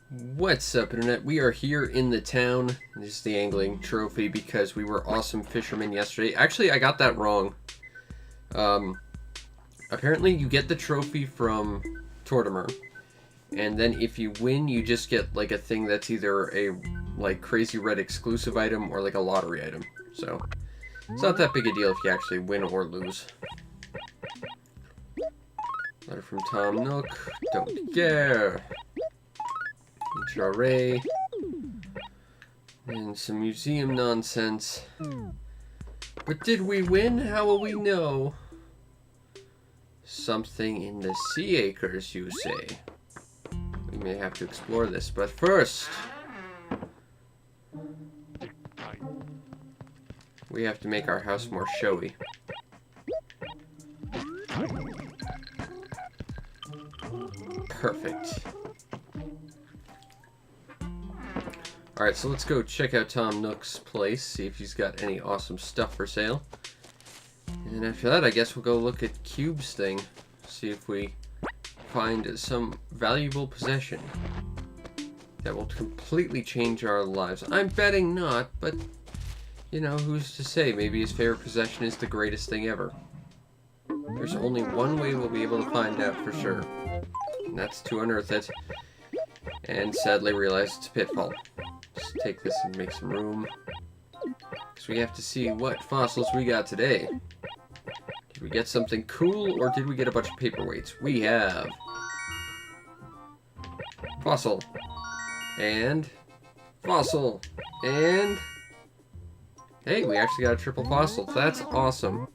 What's up, Internet? We are here in the town. This is the angling trophy because we were awesome fishermen yesterday. Actually, I got that wrong. Apparently you get the trophy from Tortimer, and then if you win, you just get like a thing that's either a like Crazy Red exclusive item or like a lottery item. So it's not that big a deal if you actually win or lose. Letter from Tom Nook. Don't care. HRA. And some museum nonsense. But did we win? How will we know? Something in the Sea Acres, you say? We may have to explore this, but first we have to make our house more showy. Perfect. Alright, so let's go check out Tom Nook's place, see if he's got any awesome stuff for sale. And after that, I guess we'll go look at Cube's thing, see if we find some valuable possession that will completely change our lives. I'm betting not, but, you know, who's to say? Maybe his favorite possession is the greatest thing ever. There's only one way we'll be able to find out for sure, and that's to unearth it, and sadly realize it's a pitfall. Just take this and make some room, because we have to see what fossils we got today. Did we get something cool, or did we get a bunch of paperweights? We have fossil, and fossil, and hey, we actually got a triple fossil. That's awesome.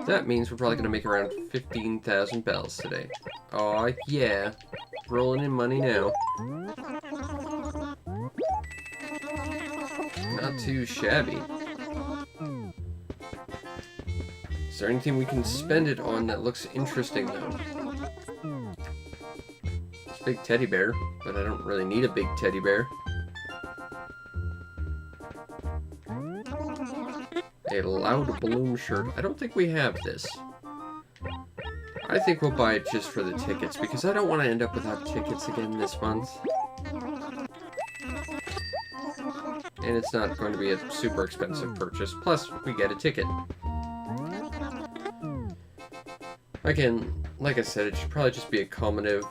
That means we're probably going to make around 15,000 bells today. Aw, yeah. Rolling in money now. Not too shabby. Is there anything we can spend it on that looks interesting, though? It's a big teddy bear, but I don't really need a big teddy bear. A loud balloon shirt. I don't think we have this. I think we'll buy it just for the tickets, because I don't want to end up without tickets again this month. And it's not going to be a super expensive purchase. Plus, we get a ticket. Again, like I said, it should probably just be a cumulative.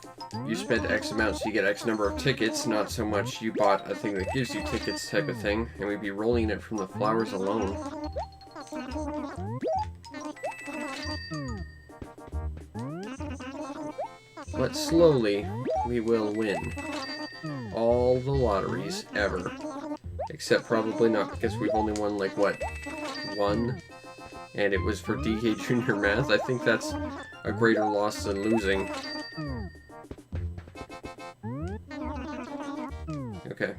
You spend X amount, so you get X number of tickets, not so much you bought a thing that gives you tickets type of thing, and we'd be rolling it from the flowers alone. But slowly, we will win all the lotteries ever. Except probably not, because we've only won, like, what, one? And it was for DK Junior Math. I think that's a greater loss than losing. Okay,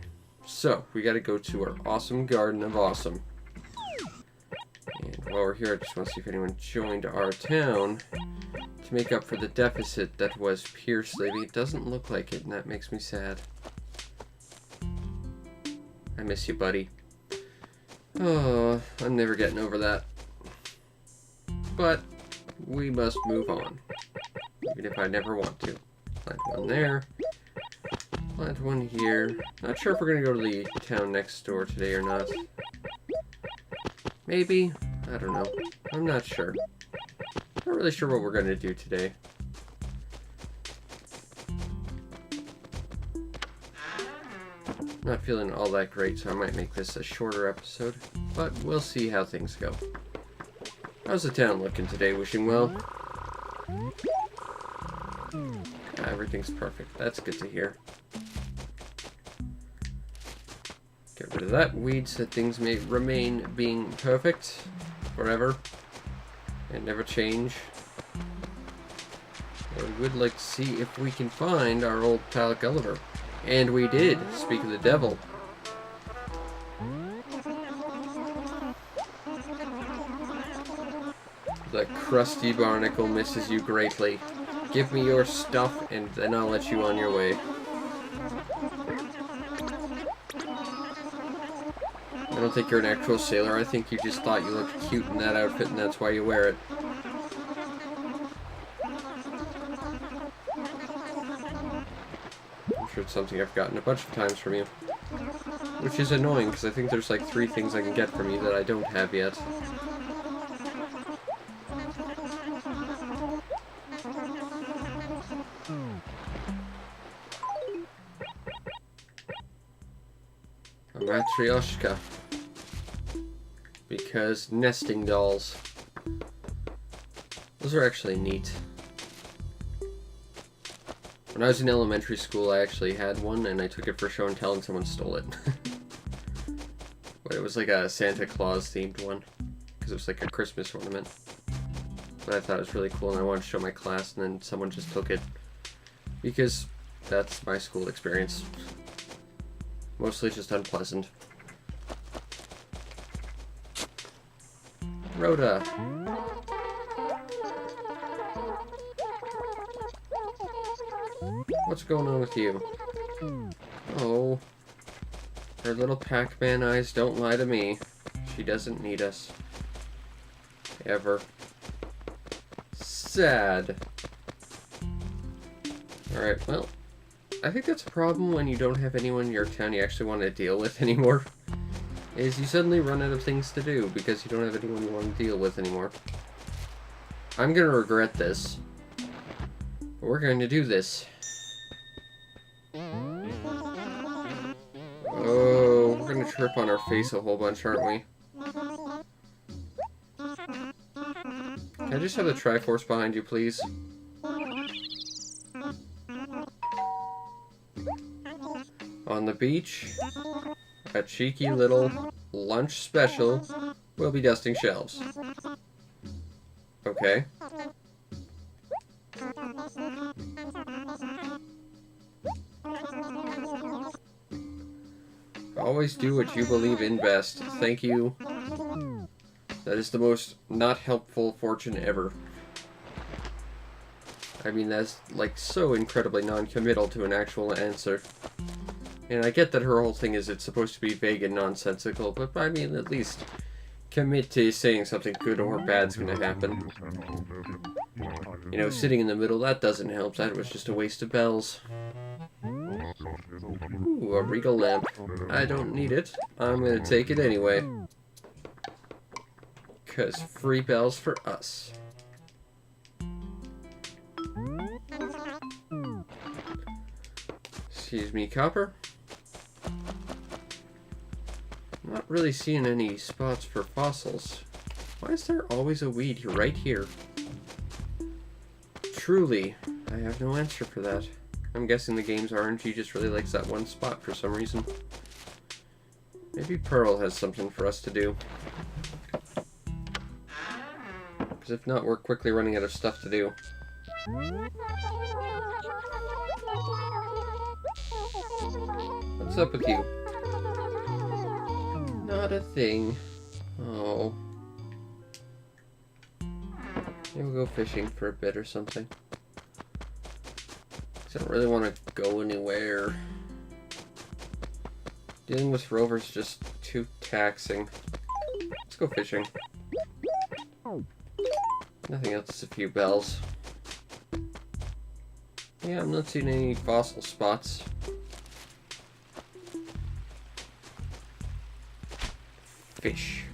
so we gotta go to our awesome Garden of Awesome. And while we're here, I just want to see if anyone joined our town to make up for the deficit that was Pierce Levy. It doesn't look like it, and that makes me sad. I miss you, buddy. Oh, I'm never getting over that. But we must move on, even if I never want to. Plant one there. Plant one here. Not sure if we're going to go to the town next door today or not. Maybe. I don't know. I'm not sure. Not really sure what we're going to do today. Not feeling all that great, so I might make this a shorter episode. But we'll see how things go. How's the town looking today? Wishing well? Everything's perfect. That's good to hear. Get rid of that weed so things may remain being perfect forever and never change. I would like to see if we can find our old pal Gulliver. And we did. Speak of the devil. The crusty barnacle misses you greatly. Give me your stuff, and then I'll let you on your way. I don't think you're an actual sailor. I think you just thought you looked cute in that outfit, and that's why you wear it. sure it's something I've gotten a bunch of times from you. Which is annoying, because I think there's like 3 things I can get from you that I don't have yet. A Matryoshka. Because nesting dolls. Those are actually neat. When I was in elementary school, I actually had one, and I took it for show and tell, and someone stole it. But it was like a Santa Claus themed one, because it was like a Christmas ornament. But I thought it was really cool, and I wanted to show my class, and then someone just took it. Because that's my school experience. Mostly just unpleasant. Rhoda. What's going on with you? Oh. Her little Pac-Man eyes don't lie to me. She doesn't need us. Ever. Sad. Alright, well, I think that's a problem when you don't have anyone in your town you actually want to deal with anymore. Is you suddenly run out of things to do because you don't have anyone you want to deal with anymore. I'm gonna regret this. But we're going to do this. Oh, we're gonna trip on our face a whole bunch, aren't we? Can I just have the Triforce behind you, please? On the beach, a cheeky little lunch special, we'll be dusting shelves. Okay. Always do what you believe in best. Thank you. That is the most not helpful fortune ever. I mean, that's like so incredibly non-committal to an actual answer. And I get that her whole thing is it's supposed to be vague and nonsensical, but I mean, at least commit to saying something good or bad's gonna happen. You know, sitting in the middle, that doesn't help. That was just a waste of bells. Ooh, a regal lamp. I don't need it. I'm gonna take it anyway. 'Cause free bells for us. Excuse me, Copper. I'm not really seeing any spots for fossils. Why is there always a weed right here? Truly, I have no answer for that. I'm guessing the game's RNG just really likes that one spot for some reason. Maybe Pearl has something for us to do. Because if not, we're quickly running out of stuff to do. What's up with you? Not a thing. Oh. Maybe we'll go fishing for a bit or something. I don't really want to go anywhere. Dealing with Rover's just too taxing. Let's go fishing. Nothing else, just a few bells. Yeah, I'm not seeing any fossil spots. Fish.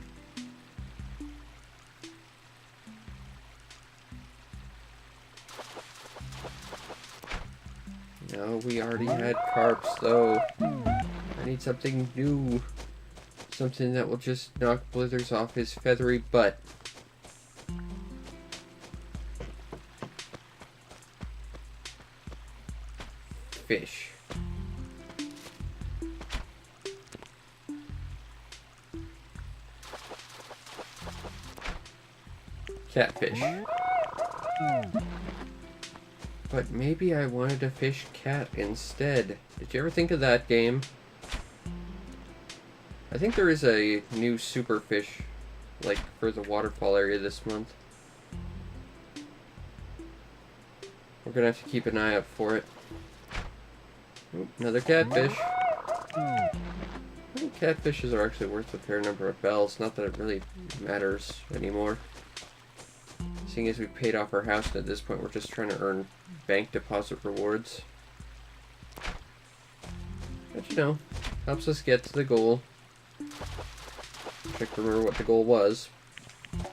No, we already had carps, though. I need something new. Something that will just knock blithers off his feathery butt. Fish. Catfish. But maybe I wanted to fish cat instead. Did you ever think of that game? I think there is a new super fish, like, for the waterfall area this month. We're gonna have to keep an eye out for it. Oop, another catfish. I think catfishes are actually worth a fair number of bells. Not that it really matters anymore. Seeing as we paid off our house, and at this point we're just trying to earn bank deposit rewards. But you know, helps us get to the goal. Check to remember what the goal was.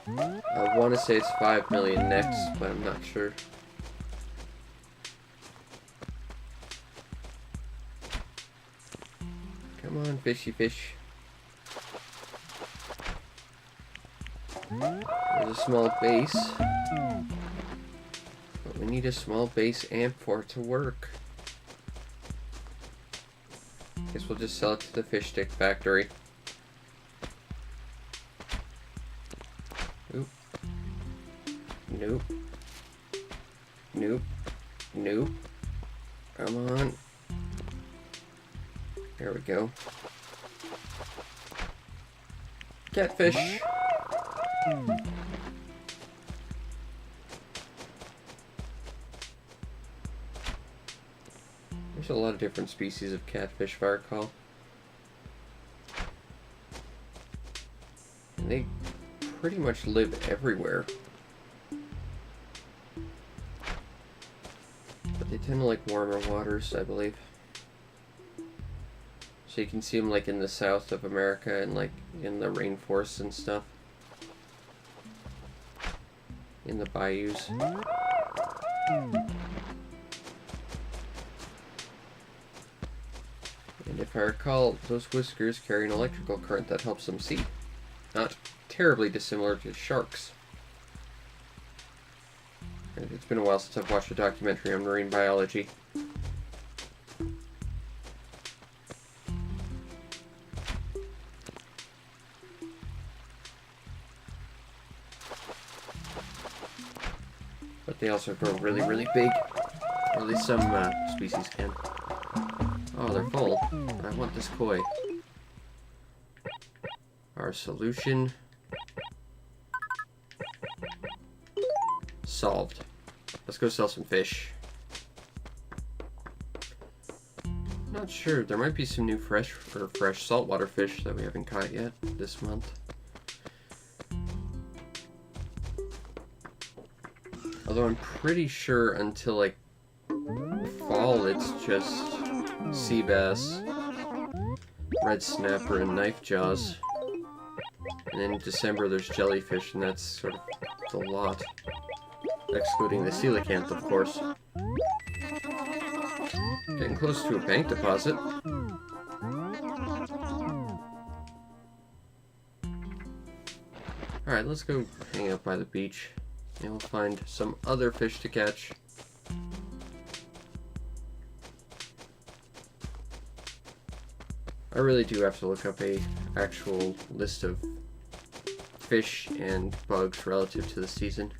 I want to say it's 5 million next, but I'm not sure. Come on, fishy fish. There's a small base. But we need a small base amp for it to work. Guess we'll just sell it to the fish stick factory. Oop. Nope. Nope. Nope. Come on. There we go. Catfish. There's a lot of different species of catfish, if I recall. And they pretty much live everywhere. But they tend to like warmer waters, I believe. So you can see them like in the south of America and like in the rainforests and stuff. In the bayous. And if I recall, those whiskers carry an electrical current that helps them see. Not terribly dissimilar to sharks. And it's been a while since I've watched a documentary on marine biology. But they also grow really, really big. Or at least some species can. Oh, they're full. I want this koi. Our solution solved. Let's go sell some fish. Not sure. There might be some new fresh saltwater fish that we haven't caught yet this month. Although I'm pretty sure until like fall it's just sea bass, red snapper, and knife jaws. And then in December there's jellyfish, and that's sort of the lot. Excluding the coelacanth, of course. Getting close to a bank deposit. Alright, let's go hang out by the beach. And we'll find some other fish to catch. I really do have to look up a actual list of fish and bugs relative to the season.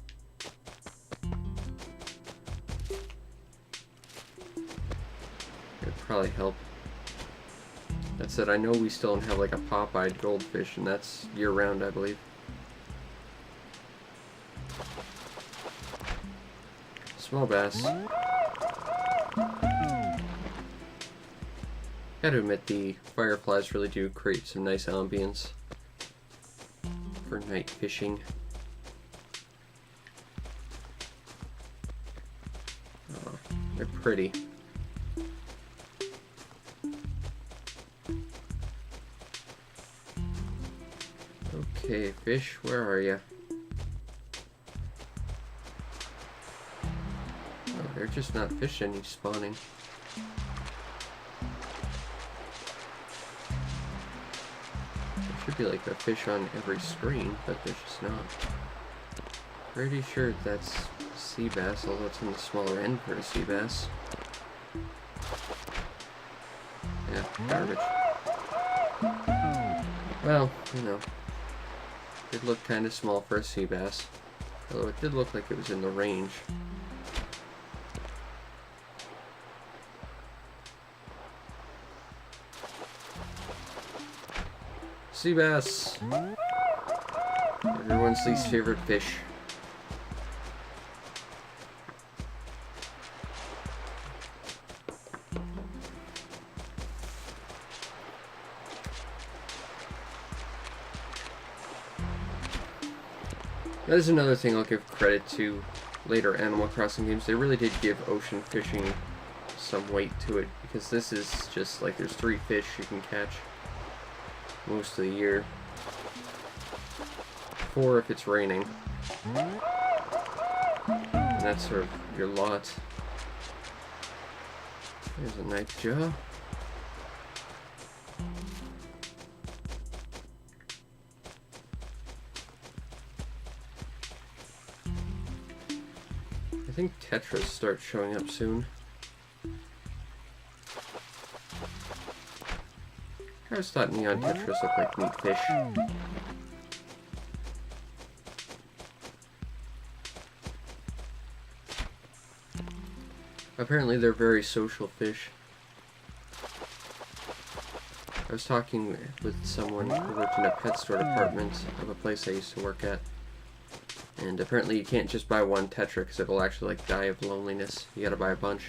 It'd probably help. That said, I know we still don't have like a pop-eyed goldfish, and that's year-round, I believe. Small bass. Gotta admit, the fireflies really do create some nice ambience for night fishing. Oh, they're pretty. Okay, fish, where are you? Oh, they're just not fishing, he's spawning. Should be like a fish on every screen, but there's just not. Pretty sure that's sea bass, although it's on the smaller end for a sea bass. Yeah, garbage. Well, you know, it looked kind of small for a sea bass, although it did look like it was in the range. Sea bass. Everyone's least favorite fish. That is another thing I'll give credit to later Animal Crossing games. They really did give ocean fishing some weight to it, because this is just like there's 3 fish you can catch most of the year. 4 if it's raining. And that's sort of your lot. There's a knife jaw. I think Tetras start showing up soon. I always thought neon Tetras looked like neat fish. Apparently they're very social fish. I was talking with someone who worked in a pet store department of a place I used to work at. And apparently you can't just buy one Tetra because it'll actually like die of loneliness. You gotta buy a bunch.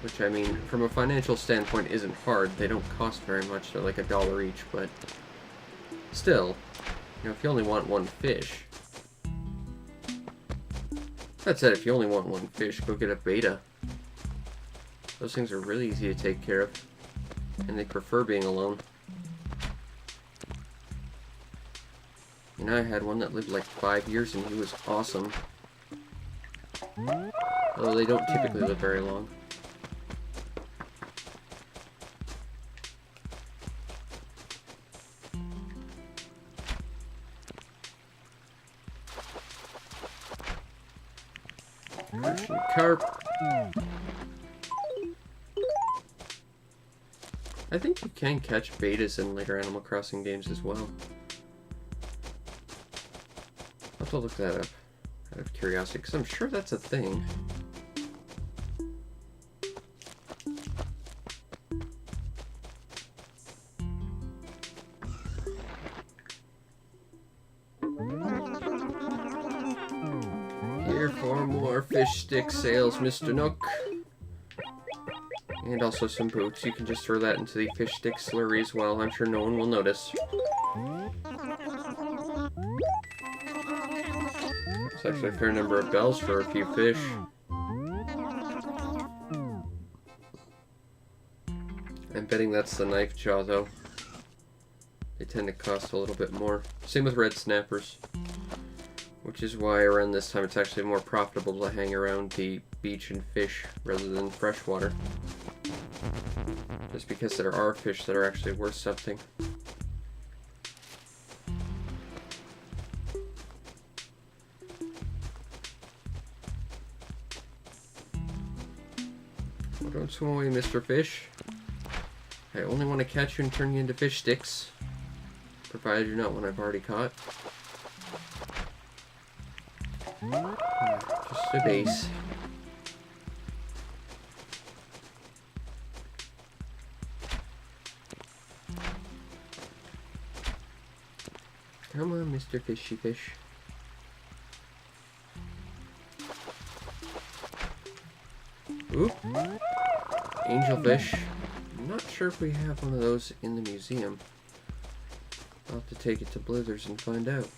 Which, I mean, from a financial standpoint isn't hard. They don't cost very much. They're like $1 each, but still, you know, if you only want one fish. That said, if you only want one fish, go get a beta. Those things are really easy to take care of, and they prefer being alone. You know, I had one that lived like 5 years, and he was awesome. Although they don't typically live very long. Persian carp. I think you can catch betas in later Animal Crossing games as well. I'll have to look that up out of curiosity, because I'm sure that's a thing. Here for more fish stick sales, Mr. Nook. And also some boots. You can just throw that into the fish stick slurry as well. I'm sure no one will notice. It's actually a fair number of bells for a few fish. I'm betting that's the knife jaw, though. They tend to cost a little bit more. Same with red snappers. Which is why around this time it's actually more profitable to hang around the beach and fish rather than freshwater. Just because there are fish that are actually worth something. Well, don't swim away, Mr. Fish. I only want to catch you and turn you into fish sticks. Provided you're not one I've already caught. Just a base. Come on, Mr. Fishy Fish. Oop. Angelfish. I'm not sure if we have one of those in the museum. I'll have to take it to Blithers and find out.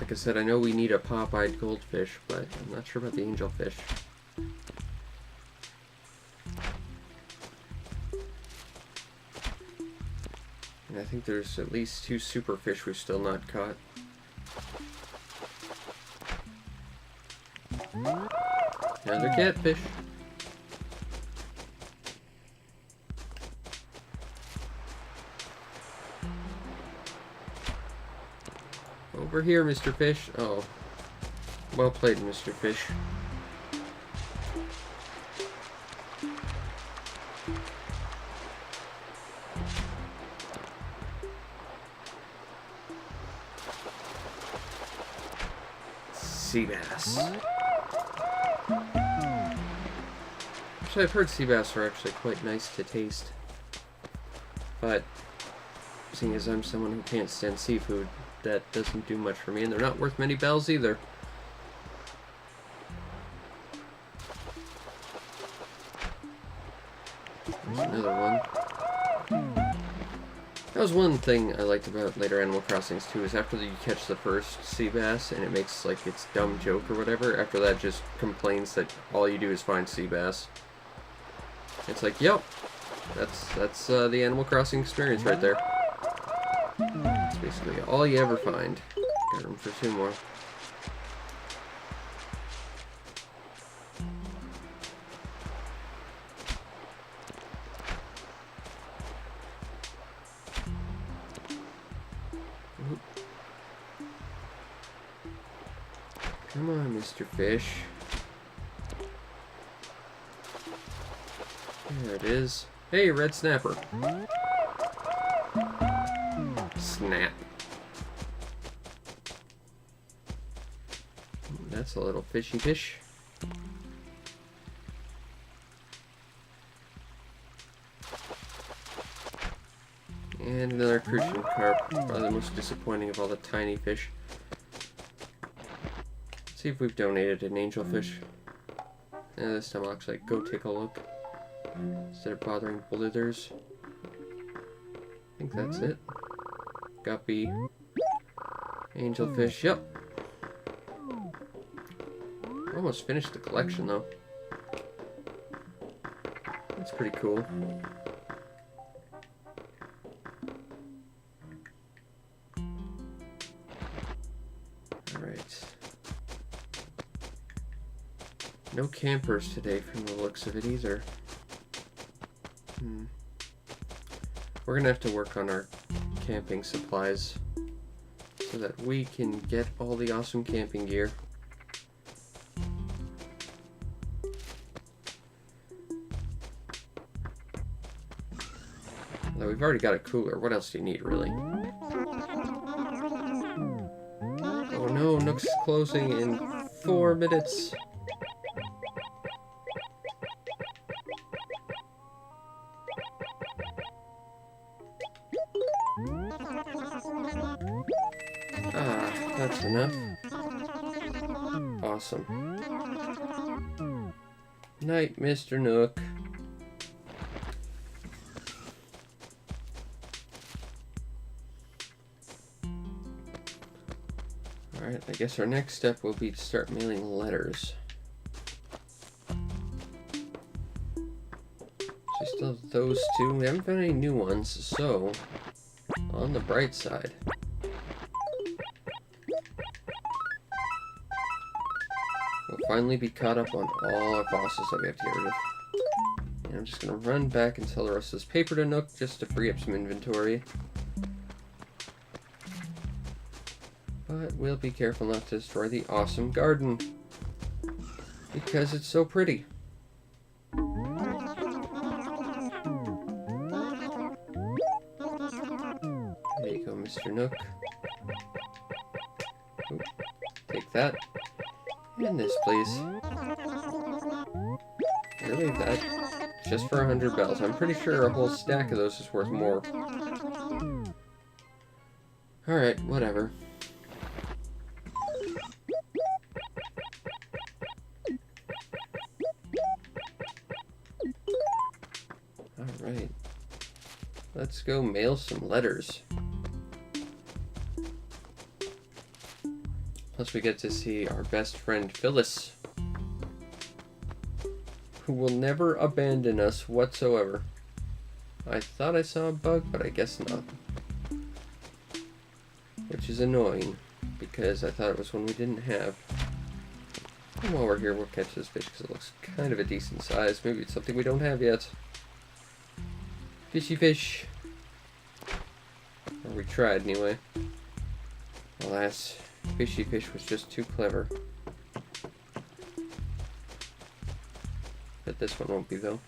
Like I said, I know we need a pop-eyed goldfish, but I'm not sure about the angelfish. And I think there's at least 2 superfish we've still not caught. Another catfish. Over here, Mr. Fish. Oh. Well played, Mr. Fish. Sea bass. Actually, I've heard sea bass are actually quite nice to taste. But, seeing as I'm someone who can't stand seafood, that doesn't do much for me, and they're not worth many bells either. There's another one. That was one thing I liked about later Animal Crossings too, is after you catch the first sea bass and it makes like its dumb joke or whatever, after that just complains that all you do is find sea bass. It's like, yep, that's the Animal Crossing experience right there. It's basically all you ever find. Got room for 2 more. Come on, Mr. Fish. There it is. Hey, red snapper. Snap. That's a little fishy fish. And another crucian carp. Probably the most disappointing of all the tiny fish. Let's see if we've donated an angelfish. And this time I'll actually go take a look instead of bothering blithers. I think that's it. Guppy. Angelfish, yep. Almost finished the collection though. That's pretty cool. Alright. No campers today from the looks of it either. We're gonna have to work on our camping supplies so that we can get all the awesome camping gear. Although we've already got a cooler, what else do you need really? Oh no, Nook's closing in 4 minutes. That's enough. Awesome. Night, Mr. Nook. Alright, I guess our next step will be to start mailing letters. So we still have those 2. We haven't found any new ones, so on the bright side, we'll finally be caught up on all our fossils that we have to get rid of. And I'm just going to run back and sell the rest of this paper to Nook just to free up some inventory. But we'll be careful not to destroy the awesome garden, because it's so pretty. There you go, Mr. Nook. Oop, take that. And this, please. Really, that? Just for 100 bells. I'm pretty sure a whole stack of those is worth more. Alright, whatever. Alright. Let's go mail some letters. Plus we get to see our best friend Phyllis, who will never abandon us whatsoever. I thought I saw a bug, but I guess not. Which is annoying, because I thought it was one we didn't have. And while we're here, we'll catch this fish because it looks kind of a decent size. Maybe it's something we don't have yet. Fishy fish. Or we tried anyway. Alas, fishy fish was just too clever. But this one won't be though.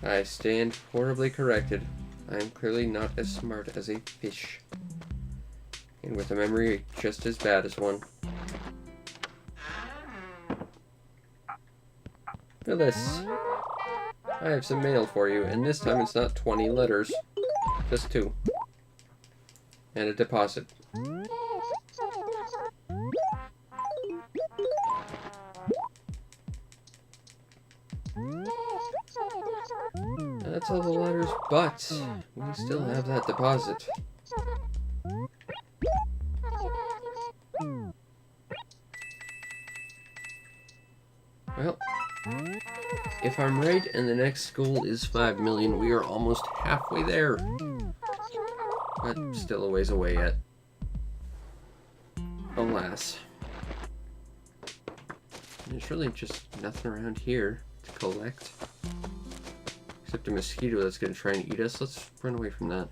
I stand horribly corrected. I am clearly not as smart as a fish. And with a memory just as bad as one. Phyllis, I have some mail for you, and this time it's not 20 letters. Just 2. And a deposit. That's all the ladders, but we still have that deposit. Well, if I'm right and the next goal is 5 million, we are almost halfway there. But still a ways away yet. Alas. There's really just nothing around here to collect. Except a mosquito that's going to try and eat us. Let's run away from that.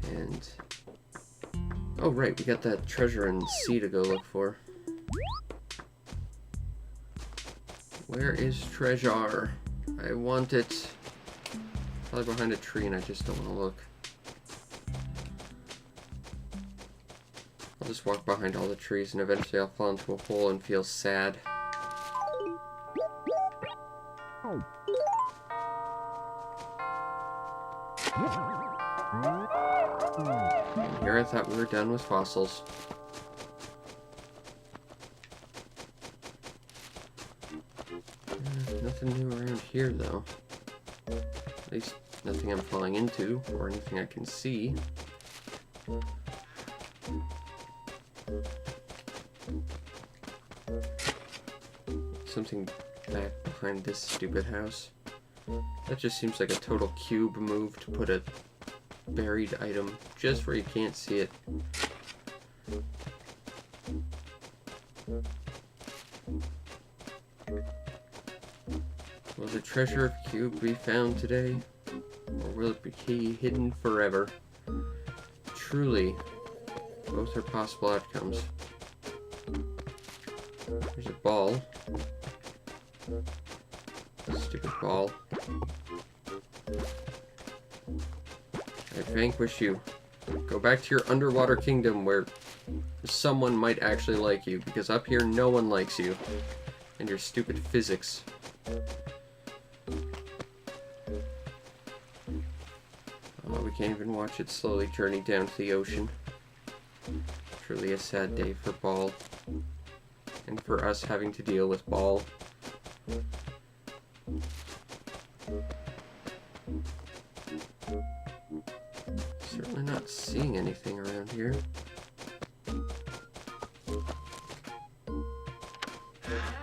And... oh right, we got that treasure in C to go look for. Where is treasure? I want it. Probably behind a tree and I just don't want to look. I'll just walk behind all the trees and eventually I'll fall into a hole and feel sad. And here I thought we were done with fossils. Nothing new around here though. At least nothing I'm falling into or anything I can see. Something back behind this stupid house. That just seems like a total cube move to put a buried item just where you can't see it. Will the treasure of cube be found today? Or will it be hidden forever? Truly, both are possible outcomes. There's a ball. A stupid ball. I vanquish you. Go back to your underwater kingdom where someone might actually like you, because up here no one likes you. And your stupid physics. Oh, we can't even watch it slowly journey down to the ocean. Truly a sad day for Ball. And for us having to deal with Ball. Certainly not seeing anything around here.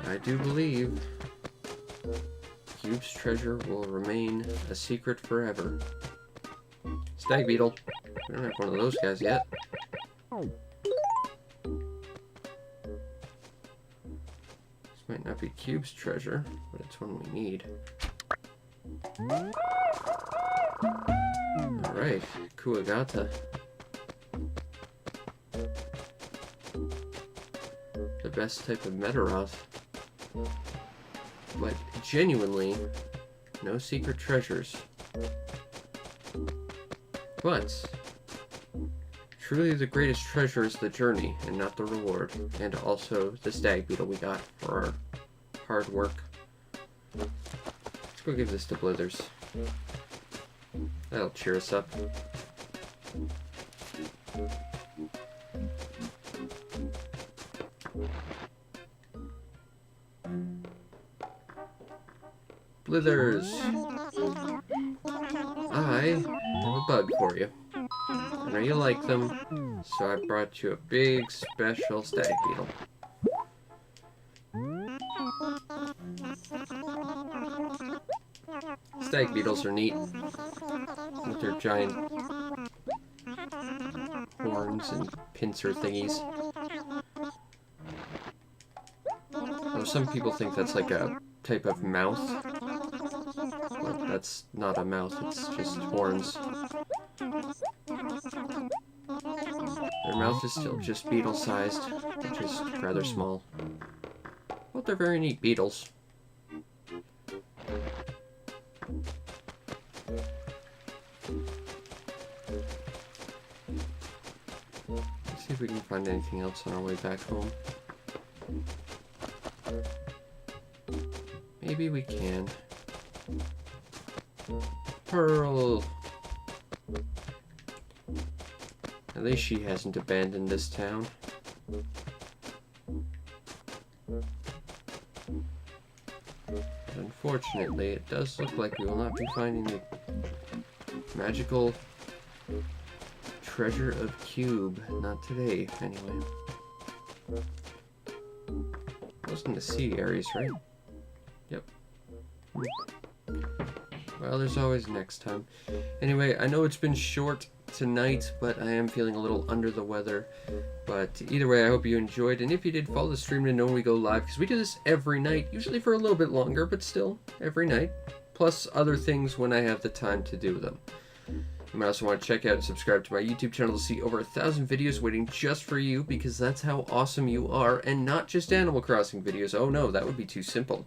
I do believe Cube's treasure will remain a secret forever. Stag beetle. We don't have one of those guys yet. This might not be Cube's treasure, but it's one we need. Alright, Kuwagata. The best type of Metaroth. But genuinely, no secret treasures. But truly the greatest treasure is the journey and not the reward. And also the stag beetle we got for our hard work. Let's go give this to Blithers. That'll cheer us up. Blithers! I have a bug for you. I know you like them, so I brought you a big special stag beetle. Stag beetles are neat with their giant horns and pincer thingies. Though some people think that's like a type of mouth, but that's not a mouth, it's just horns. Their mouth is still just beetle-sized, which is rather small. But they're very neat beetles. Let's see if we can find anything else on our way back home. Maybe we can. Pearl! At least she hasn't abandoned this town. unfortunately, it does look like we will not be finding the magical treasure of Cube. Not today, anyway. It was in the sea areas, right? Yep. Well, there's always next time. Anyway, I know it's been short tonight, but I am feeling a little under the weather. But either way, I hope you enjoyed, and if you did, follow the stream to know when we go live, because we do this every night, usually for a little bit longer, but still, every night. Plus other things when I have the time to do them. You might also want to check out and subscribe to my YouTube channel to see over 1,000 videos waiting just for you, because that's how awesome you are, and not just Animal Crossing videos. Oh no, that would be too simple.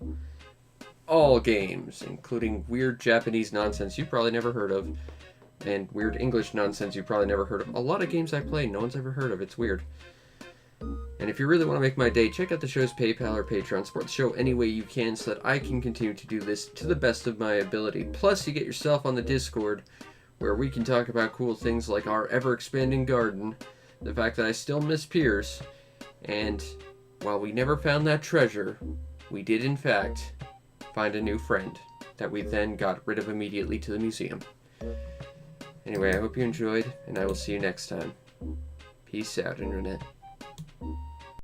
All games, including weird Japanese nonsense you've probably never heard of, and weird English nonsense you've probably never heard of. A lot of games I play no one's ever heard of. It's weird. And if you really want to make my day, check out the show's PayPal or Patreon. Support the show any way you can so that I can continue to do this to the best of my ability. Plus, you get yourself on the Discord, where we can talk about cool things like our ever-expanding garden, the fact that I still miss Pierce, and while we never found that treasure, we did in fact find a new friend that we then got rid of immediately to the museum. Anyway, I hope you enjoyed, and I will see you next time. Peace out, Internet.